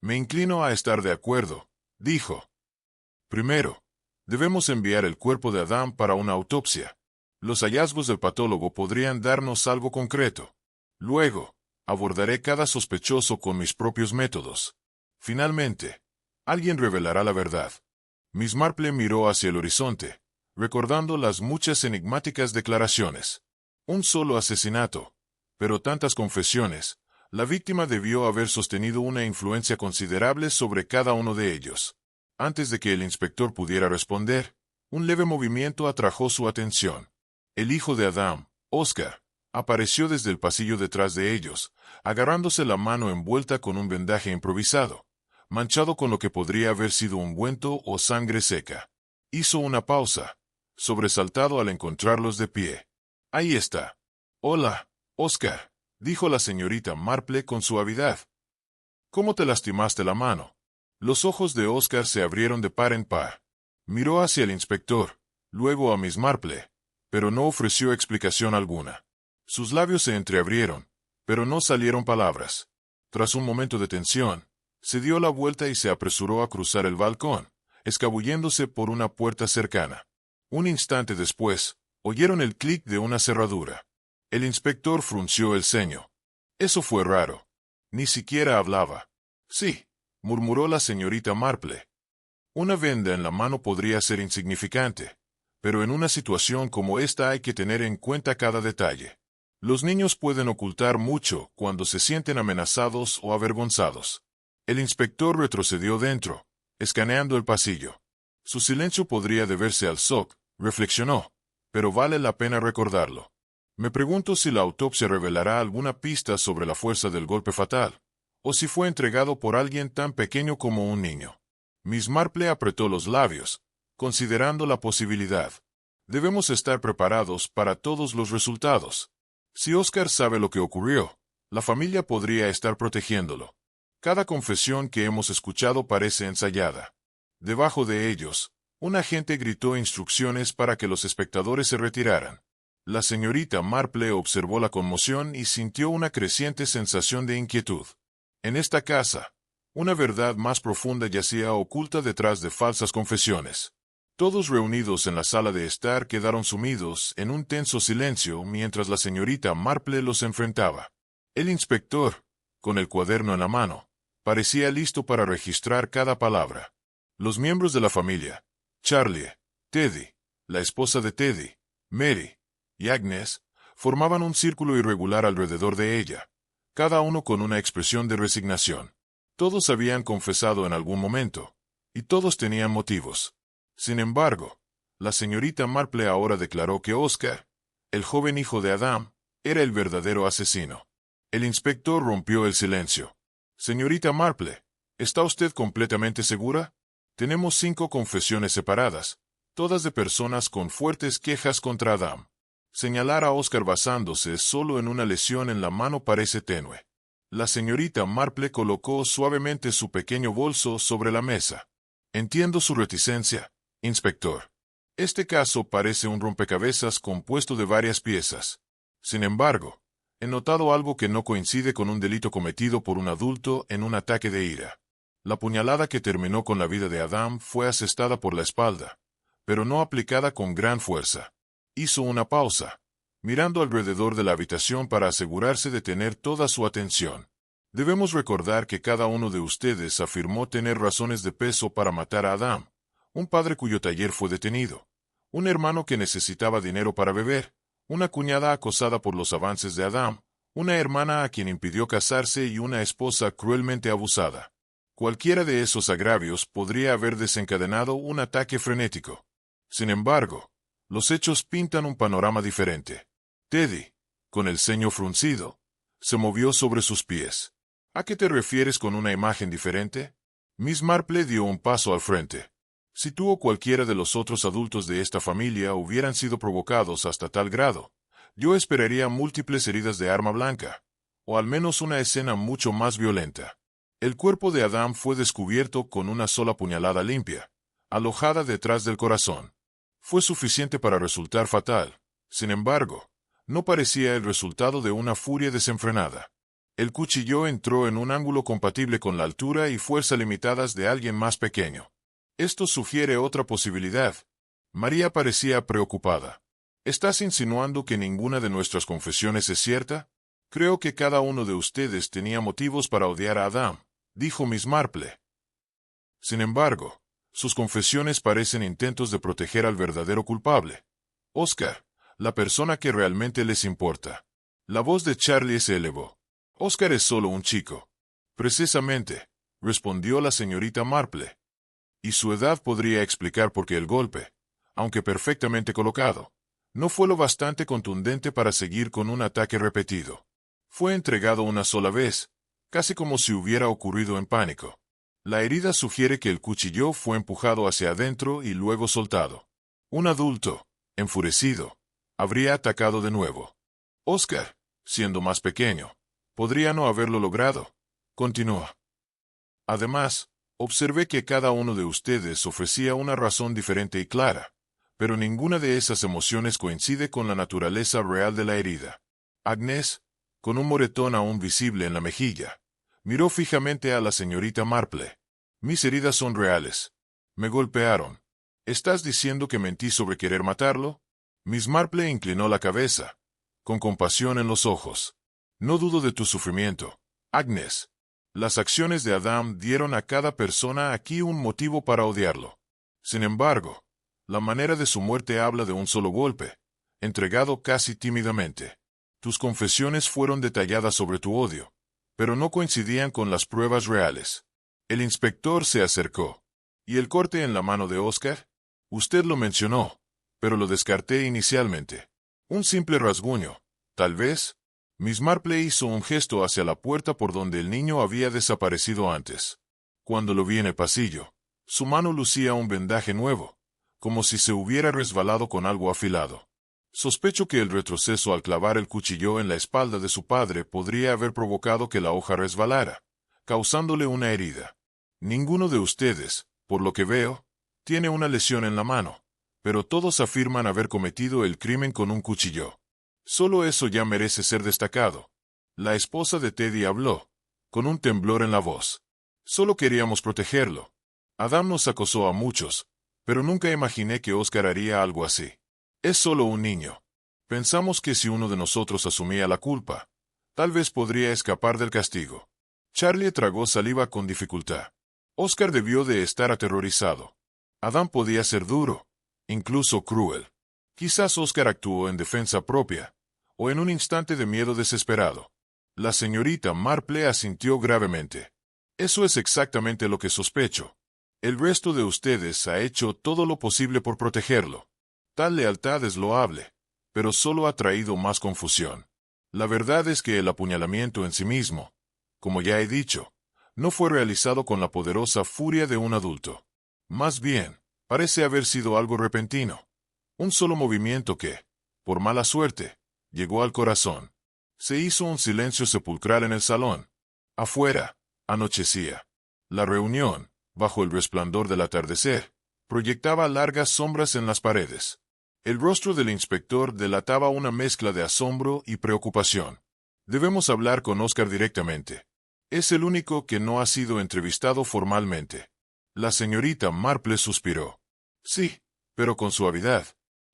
Me inclino a estar de acuerdo, dijo. Primero, debemos enviar el cuerpo de Adam para una autopsia. Los hallazgos del patólogo podrían darnos algo concreto. Luego, abordaré cada sospechoso con mis propios métodos. Finalmente, alguien revelará la verdad. Miss Marple miró hacia el horizonte, recordando las muchas enigmáticas declaraciones. Un solo asesinato, pero tantas confesiones. La víctima debió haber sostenido una influencia considerable sobre cada uno de ellos. Antes de que el inspector pudiera responder, un leve movimiento atrajo su atención. El hijo de Adam, Oscar, apareció desde el pasillo detrás de ellos, agarrándose la mano envuelta con un vendaje improvisado, manchado con lo que podría haber sido ungüento o sangre seca. Hizo una pausa, sobresaltado al encontrarlos de pie. Ahí está. Hola, Oscar, dijo la señorita Marple con suavidad. ¿Cómo te lastimaste la mano? Los ojos de Oscar se abrieron de par en par. Miró hacia el inspector, luego a Miss Marple, pero no ofreció explicación alguna. Sus labios se entreabrieron, pero no salieron palabras. Tras un momento de tensión, se dio la vuelta y se apresuró a cruzar el balcón, escabulléndose por una puerta cercana. Un instante después, oyeron el clic de una cerradura. El inspector frunció el ceño. Eso fue raro. Ni siquiera hablaba. Sí, murmuró la señorita Marple. Una venda en la mano podría ser insignificante, pero en una situación como esta hay que tener en cuenta cada detalle. Los niños pueden ocultar mucho cuando se sienten amenazados o avergonzados. El inspector retrocedió dentro, escaneando el pasillo. Su silencio podría deberse al shock, reflexionó, pero vale la pena recordarlo. Me pregunto si la autopsia revelará alguna pista sobre la fuerza del golpe fatal, o si fue entregado por alguien tan pequeño como un niño. Miss Marple apretó los labios, considerando la posibilidad. Debemos estar preparados para todos los resultados. Si Oscar sabe lo que ocurrió, la familia podría estar protegiéndolo. Cada confesión que hemos escuchado parece ensayada. Debajo de ellos, un agente gritó instrucciones para que los espectadores se retiraran. La señorita Marple observó la conmoción y sintió una creciente sensación de inquietud. En esta casa, una verdad más profunda yacía oculta detrás de falsas confesiones. Todos reunidos en la sala de estar quedaron sumidos en un tenso silencio mientras la señorita Marple los enfrentaba. El inspector, con el cuaderno en la mano, parecía listo para registrar cada palabra. Los miembros de la familia, Charlie, Teddy, la esposa de Teddy, Mary y Agnes, formaban un círculo irregular alrededor de ella, cada uno con una expresión de resignación. Todos habían confesado en algún momento, y todos tenían motivos. Sin embargo, la señorita Marple ahora declaró que Oscar, el joven hijo de Adam, era el verdadero asesino. El inspector rompió el silencio. Señorita Marple, ¿está usted completamente segura? Tenemos 5 confesiones separadas, todas de personas con fuertes quejas contra Adam. Señalar a Oscar basándose solo en una lesión en la mano parece tenue. La señorita Marple colocó suavemente su pequeño bolso sobre la mesa. Entiendo su reticencia, inspector. Este caso parece un rompecabezas compuesto de varias piezas. Sin embargo, he notado algo que no coincide con un delito cometido por un adulto en un ataque de ira. La puñalada que terminó con la vida de Adam fue asestada por la espalda, pero no aplicada con gran fuerza. Hizo una pausa, mirando alrededor de la habitación para asegurarse de tener toda su atención. Debemos recordar que cada uno de ustedes afirmó tener razones de peso para matar a Adam, un padre cuyo taller fue detenido, un hermano que necesitaba dinero para beber, una cuñada acosada por los avances de Adam, una hermana a quien impidió casarse y una esposa cruelmente abusada. Cualquiera de esos agravios podría haber desencadenado un ataque frenético. Sin embargo, los hechos pintan un panorama diferente. Teddy, con el ceño fruncido, se movió sobre sus pies. ¿A qué te refieres con una imagen diferente? Miss Marple dio un paso al frente. Si tú o cualquiera de los otros adultos de esta familia hubieran sido provocados hasta tal grado, yo esperaría múltiples heridas de arma blanca, o al menos una escena mucho más violenta. El cuerpo de Adam fue descubierto con una sola puñalada limpia, alojada detrás del corazón. fue suficiente para resultar fatal. Sin embargo, no parecía el resultado de una furia desenfrenada. El cuchillo entró en un ángulo compatible con la altura y fuerza limitadas de alguien más pequeño. Esto sugiere otra posibilidad. María parecía preocupada. ¿Estás insinuando que ninguna de nuestras confesiones es cierta? Creo que cada uno de ustedes tenía motivos para odiar a Adam, dijo Miss Marple. Sin embargo, sus confesiones parecen intentos de proteger al verdadero culpable. Oscar, la persona que realmente les importa. La voz de Charlie se elevó. Oscar es solo un chico. Precisamente, respondió la señorita Marple. Y su edad podría explicar por qué el golpe, aunque perfectamente colocado, no fue lo bastante contundente para seguir con un ataque repetido. Fue entregado una sola vez, casi como si hubiera ocurrido en pánico. La herida sugiere que el cuchillo fue empujado hacia adentro y luego soltado. Un adulto, enfurecido, habría atacado de nuevo. Oscar, siendo más pequeño, podría no haberlo logrado. Continúa. Además, observé que cada uno de ustedes ofrecía una razón diferente y clara, pero ninguna de esas emociones coincide con la naturaleza real de la herida. Agnes, con un moretón aún visible en la mejilla, miró fijamente a la señorita Marple. Mis heridas son reales. Me golpearon. ¿Estás diciendo que mentí sobre querer matarlo? Miss Marple inclinó la cabeza, con compasión en los ojos. No dudo de tu sufrimiento, Agnes. Las acciones de Adam dieron a cada persona aquí un motivo para odiarlo. Sin embargo, la manera de su muerte habla de un solo golpe, entregado casi tímidamente. Tus confesiones fueron detalladas sobre tu odio, pero no coincidían con las pruebas reales. El inspector se acercó. ¿Y el corte en la mano de Oscar? Usted lo mencionó, pero lo descarté inicialmente. Un simple rasguño, tal vez. Miss Marple hizo un gesto hacia la puerta por donde el niño había desaparecido antes. Cuando lo vi en el pasillo, su mano lucía un vendaje nuevo, como si se hubiera resbalado con algo afilado. Sospecho que el retroceso al clavar el cuchillo en la espalda de su padre podría haber provocado que la hoja resbalara, causándole una herida. Ninguno de ustedes, por lo que veo, tiene una lesión en la mano, pero todos afirman haber cometido el crimen con un cuchillo. Solo eso ya merece ser destacado. La esposa de Teddy habló, con un temblor en la voz. Solo queríamos protegerlo. Adam nos acosó a muchos, pero nunca imaginé que Oscar haría algo así. Es solo un niño. Pensamos que si uno de nosotros asumía la culpa, tal vez podría escapar del castigo. Charlie tragó saliva con dificultad. Oscar debió de estar aterrorizado. Adam podía ser duro, incluso cruel. Quizás Oscar actuó en defensa propia, o en un instante de miedo desesperado. La señorita Marple asintió gravemente. Eso es exactamente lo que sospecho. El resto de ustedes ha hecho todo lo posible por protegerlo. Tal lealtad es loable, pero solo ha traído más confusión. La verdad es que el apuñalamiento en sí mismo, como ya he dicho, no fue realizado con la poderosa furia de un adulto. Más bien, parece haber sido algo repentino. Un solo movimiento que, por mala suerte, llegó al corazón. Se hizo un silencio sepulcral en el salón. Afuera, anochecía. La reunión, bajo el resplandor del atardecer, proyectaba largas sombras en las paredes. El rostro del inspector delataba una mezcla de asombro y preocupación. Debemos hablar con Oscar directamente. Es el único que no ha sido entrevistado formalmente. La señorita Marple suspiró. Sí, pero con suavidad.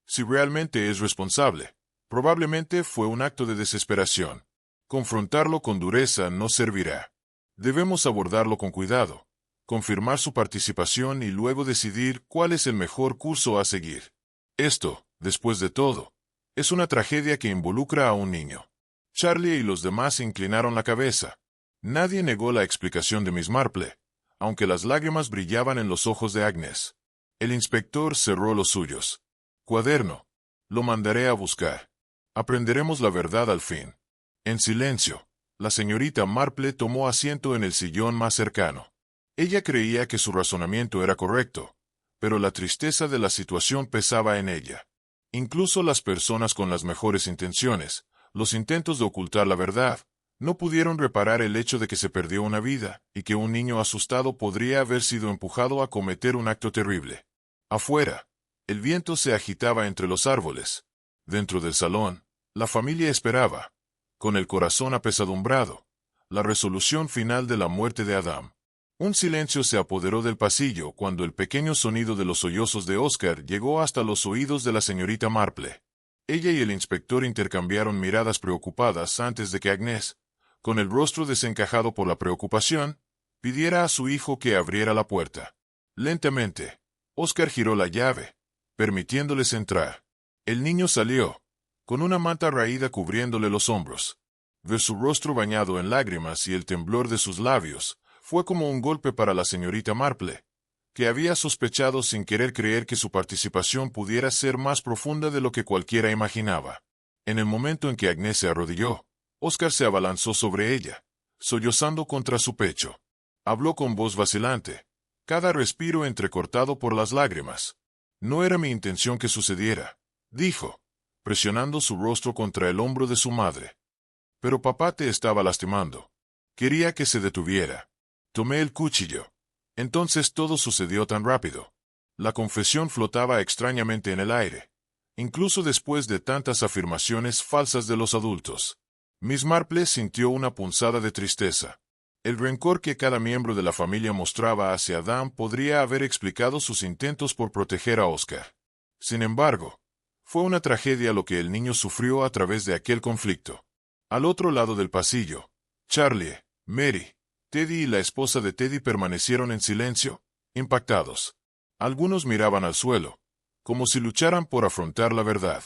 Si realmente es responsable, probablemente fue un acto de desesperación. Confrontarlo con dureza no servirá. Debemos abordarlo con cuidado, confirmar su participación y luego decidir cuál es el mejor curso a seguir. Esto, después de todo, es una tragedia que involucra a un niño. Charlie y los demás inclinaron la cabeza. Nadie negó la explicación de Miss Marple, aunque las lágrimas brillaban en los ojos de Agnes. El inspector cerró los suyos. Cuaderno. Lo mandaré a buscar. Aprenderemos la verdad al fin. En silencio, la señorita Marple tomó asiento en el sillón más cercano. Ella creía que su razonamiento era correcto, pero la tristeza de la situación pesaba en ella. Incluso las personas con las mejores intenciones, los intentos de ocultar la verdad, no pudieron reparar el hecho de que se perdió una vida, y que un niño asustado podría haber sido empujado a cometer un acto terrible. Afuera, El viento se agitaba entre los árboles. Dentro del salón, la familia esperaba, con el corazón apesadumbrado, la resolución final de la muerte de Adam. Un silencio se apoderó del pasillo cuando el pequeño sonido de los sollozos de Oscar llegó hasta los oídos de la señorita Marple. Ella y el inspector intercambiaron miradas preocupadas antes de que Agnes, con el rostro desencajado por la preocupación, pidiera a su hijo que abriera la puerta. Lentamente, Oscar giró la llave, permitiéndoles entrar. El niño salió, con una manta raída cubriéndole los hombros. Ver su rostro bañado en lágrimas y el temblor de sus labios fue como un golpe para la señorita Marple, que había sospechado sin querer creer que su participación pudiera ser más profunda de lo que cualquiera imaginaba. En el momento en que Agnes se arrodilló, Oscar se abalanzó sobre ella, sollozando contra su pecho. Habló con voz vacilante, cada respiro entrecortado por las lágrimas. «No era mi intención que sucediera», dijo, presionando su rostro contra el hombro de su madre. «Pero papá te estaba lastimando. Quería que se detuviera. Tomé el cuchillo. Entonces todo sucedió tan rápido». La confesión flotaba extrañamente en el aire, incluso después de tantas afirmaciones falsas de los adultos. Miss Marple sintió una punzada de tristeza. El rencor que cada miembro de la familia mostraba hacia Adam podría haber explicado sus intentos por proteger a Oscar. Sin embargo, fue una tragedia lo que el niño sufrió a través de aquel conflicto. Al otro lado del pasillo, Charlie, Mary, Teddy y la esposa de Teddy permanecieron en silencio, impactados. Algunos miraban al suelo, como si lucharan por afrontar la verdad.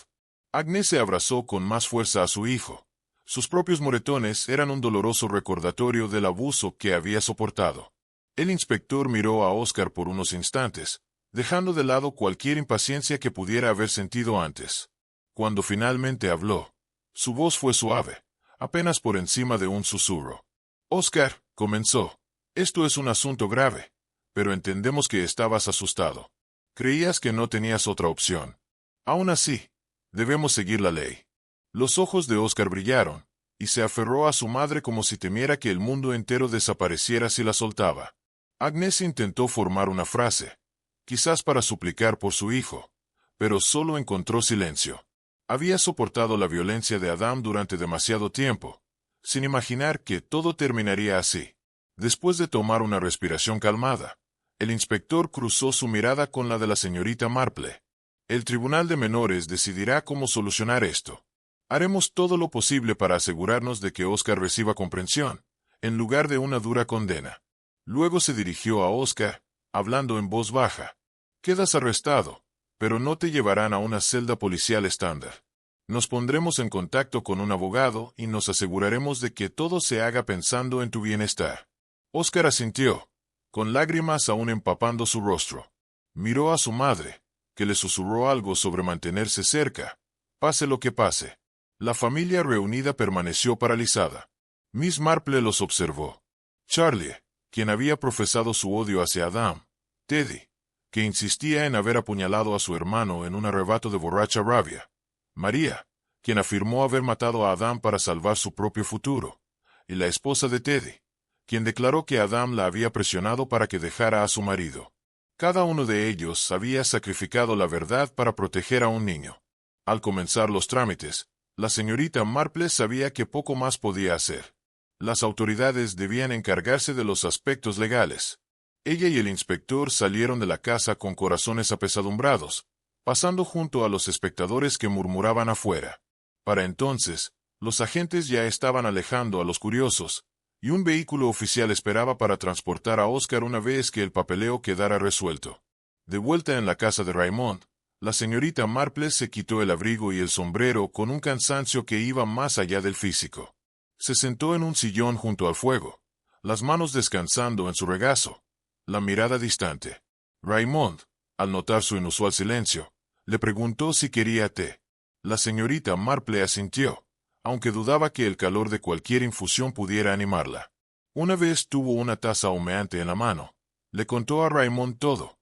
Agnes se abrazó con más fuerza a su hijo. Sus propios moretones eran un doloroso recordatorio del abuso que había soportado. El inspector miró a Oscar por unos instantes, dejando de lado cualquier impaciencia que pudiera haber sentido antes. Cuando finalmente habló, su voz fue suave, apenas por encima de un susurro. «Oscar», comenzó, «esto es un asunto grave, pero entendemos que estabas asustado. Creías que no tenías otra opción. Aún así, debemos seguir la ley». Los ojos de Oscar brillaron, y se aferró a su madre como si temiera que el mundo entero desapareciera si la soltaba. Agnes intentó formar una frase, quizás para suplicar por su hijo, pero solo encontró silencio. Había soportado la violencia de Adam durante demasiado tiempo, sin imaginar que todo terminaría así. Después de tomar una respiración calmada, el inspector cruzó su mirada con la de la señorita Marple. «El Tribunal de Menores decidirá cómo solucionar esto. Haremos todo lo posible para asegurarnos de que Oscar reciba comprensión, en lugar de una dura condena». Luego se dirigió a Oscar, hablando en voz baja. «Quedas arrestado, pero no te llevarán a una celda policial estándar. Nos pondremos en contacto con un abogado y nos aseguraremos de que todo se haga pensando en tu bienestar». Oscar asintió, con lágrimas aún empapando su rostro. Miró a su madre, que le susurró algo sobre mantenerse cerca, pase lo que pase. La familia reunida permaneció paralizada. Miss Marple los observó. Charlie, quien había profesado su odio hacia Adam. Teddy, que insistía en haber apuñalado a su hermano en un arrebato de borracha rabia. María, quien afirmó haber matado a Adam para salvar su propio futuro. Y la esposa de Teddy, quien declaró que Adam la había presionado para que dejara a su marido. Cada uno de ellos había sacrificado la verdad para proteger a un niño. Al comenzar los trámites, la señorita Marple sabía que poco más podía hacer. Las autoridades debían encargarse de los aspectos legales. Ella y el inspector salieron de la casa con corazones apesadumbrados, pasando junto a los espectadores que murmuraban afuera. Para entonces, los agentes ya estaban alejando a los curiosos, y un vehículo oficial esperaba para transportar a Oscar una vez que el papeleo quedara resuelto. De vuelta en la casa de Raymond, la señorita Marple se quitó el abrigo y el sombrero con un cansancio que iba más allá del físico. Se sentó en un sillón junto al fuego, las manos descansando en su regazo, la mirada distante. Raymond, al notar su inusual silencio, le preguntó si quería té. La señorita Marple asintió, aunque dudaba que el calor de cualquier infusión pudiera animarla. Una vez tuvo una taza humeante en la mano. Le contó a Raymond todo.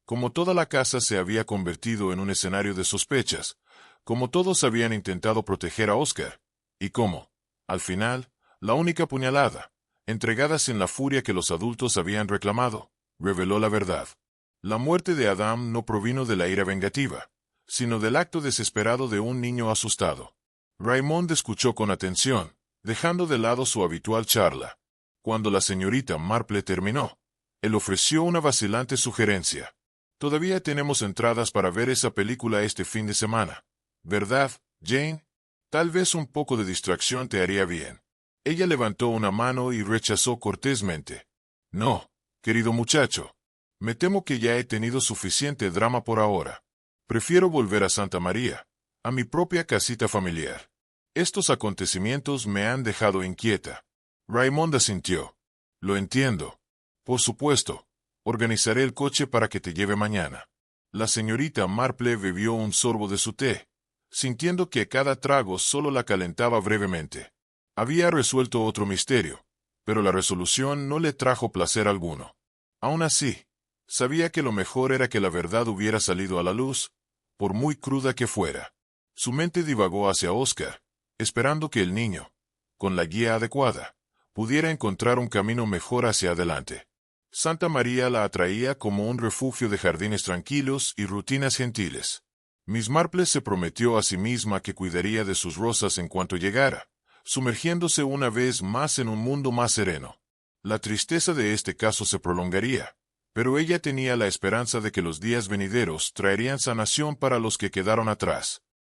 Como toda la casa se había convertido en un escenario de sospechas, como todos habían intentado proteger a Oscar, y cómo, al final, la única puñalada, entregada sin la furia que los adultos habían reclamado, reveló la verdad. La muerte de Adam no provino de la ira vengativa, sino del acto desesperado de un niño asustado. Raymond escuchó con atención, dejando de lado su habitual charla. Cuando la señorita Marple terminó, él ofreció una vacilante sugerencia. Todavía tenemos entradas para ver esa película este fin de semana, ¿verdad, Jane? Tal vez un poco de distracción te haría bien. Ella levantó una mano y rechazó cortésmente. No, querido muchacho. Me temo que ya he tenido suficiente drama por ahora. Prefiero volver a Santa María, a mi propia casita familiar. Estos acontecimientos me han dejado inquieta. Raymond asintió. Lo entiendo. Por supuesto. Organizaré el coche para que te lleve mañana. La señorita Marple bebió un sorbo de su té, sintiendo que cada trago solo la calentaba brevemente. Había resuelto otro misterio, pero la resolución no le trajo placer alguno. Aún así, sabía que lo mejor era que la verdad hubiera salido a la luz, por muy cruda que fuera. Su mente divagó hacia Oscar, esperando que el niño, con la guía adecuada, pudiera encontrar un camino mejor hacia adelante. Santa María la atraía como un refugio de jardines tranquilos y rutinas gentiles. Miss Marple se prometió a sí misma que cuidaría de sus rosas en cuanto llegara, sumergiéndose una vez más en un mundo más sereno. La tristeza de este caso se prolongaría, pero ella tenía la esperanza de que los días venideros traerían sanación para los que quedaron atrás.